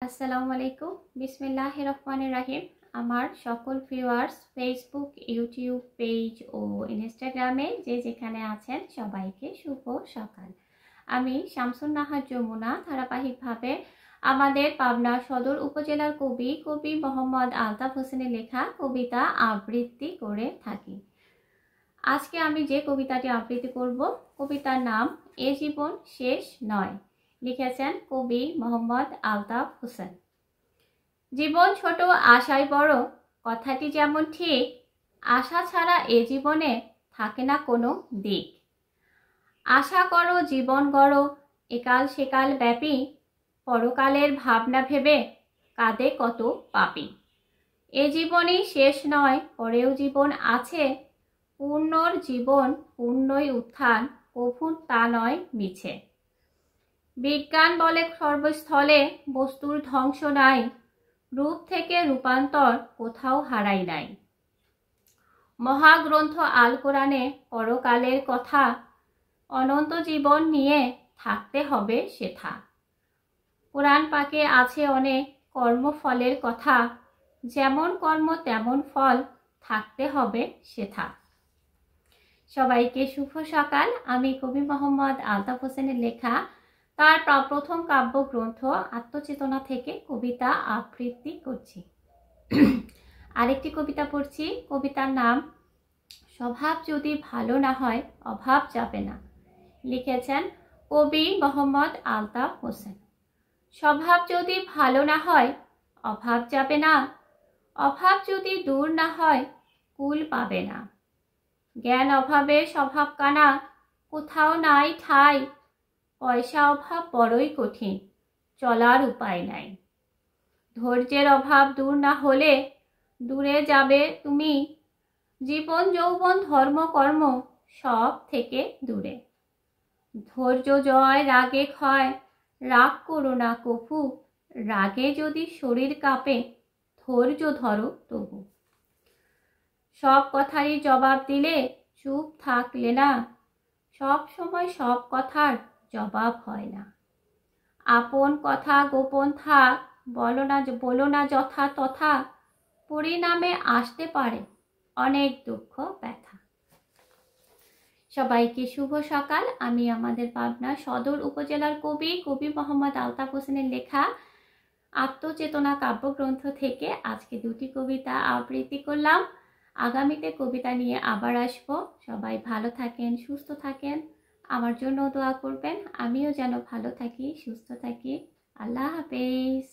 আসসালামু আলাইকুম। বিসমিল্লাহির রহমানির রহিম। আমার সকল ভিউয়ার্স ফেসবুক, ইউটিউব পেজ ও ইনস্টাগ্রামে যে যেখানে আছেন সবাইকে শুভ সকাল। আমি শামসুন নাহার যমুনা ধারাবাহিকভাবে আমাদের পাবনা সদর উপজেলার কবি মোহাম্মদ আলতাফ হোসেনের লেখা কবিতা আবৃত্তি করে থাকি। আজকে আমি যে কবিতাটি আবৃত্তি করব, কবিতার নাম এ জীবন শেষ নয়। লিখেছেন কবি মোহাম্মদ আলতাফ হোসেন। জীবন ছোট আশাই বড়, কথাটি যেমন ঠিক। আশা ছাড়া এ জীবনে থাকে না কোনো দিক। আশা করো জীবন গড়ো একাল সেকাল ব্যাপী, পরকালের ভাবনা ভেবে কাঁদে কত পাপী। এ জীবনই শেষ নয়, পরেও জীবন আছে। পূর্ণর জীবন পূর্ণই উত্থান, কভু তা নয় মিছে। বিজ্ঞান বলে সর্বস্থলে বস্তুর ধ্বংস নাই, রূপ থেকে রূপান্তর কোথাও হারাই নাই। মহাগ্রন্থ আল কোরআনে পরকালের কথা, অনন্ত জীবন নিয়ে থাকতে হবে সেথা। কোরআন পাকে আছে অনেক কর্মফলের কথা, যেমন কর্ম তেমন ফল থাকতে হবে সেথা। সবাইকে শুভ সকাল। আমি কবি মোহাম্মদ আলতাফ হোসেনের লেখা তার প্রথম কাব্যগ্রন্থ আত্মচেতনা থেকে কবিতা আবৃত্তি করছি। আরেকটি কবিতা পড়ছি। কবিতার নাম স্বভাব যদি ভালো না হয় অভাব যাবে না। লিখেছেন কবি মোহাম্মদ আলতাফ হোসেন। স্বভাব যদি ভালো না হয় অভাব যাবে না, অভাব যদি দূর না হয় কুল পাবে না। জ্ঞান অভাবে স্বভাব কানা, কোথাও নাই ঠাই। পয়সা অভাব বড়ই কঠিন, চলার উপায় নাই। ধৈর্যের অভাব দূর না হলে দূরে যাবে তুমি, জীবন যৌবন ধর্ম কর্ম সব থেকে দূরে। ধৈর্য জয় রাগে ক্ষয়, রাগ করো না কভু, রাগে যদি শরীর কাঁপে ধৈর্য ধরো তবু। সব কথারই জবাব দিলে চুপ থাকলে না, সব সময় সব কথার জবাব হয় না। আপন কথা গোপন থাক, বলো না যথা তথা, পরিণামে আসতে পারে অনেক দুঃখ ব্যথা। সবাইকে শুভ সকাল। আমি আমাদের পাবনা সদর উপজেলার কবি মোহাম্মদ আলতাফ হোসেনের লেখা আত্মচেতনা কাব্যগ্রন্থ থেকে আজকে দুটি কবিতা আবৃত্তি করলাম। আগামীতে কবিতা নিয়ে আবার আসবো। সবাই ভালো থাকেন, সুস্থ থাকেন, আমার জন্য দোয়া করবেন, আমিও যেন ভালো থাকি, সুস্থ থাকি। আল্লাহ হাফেজ।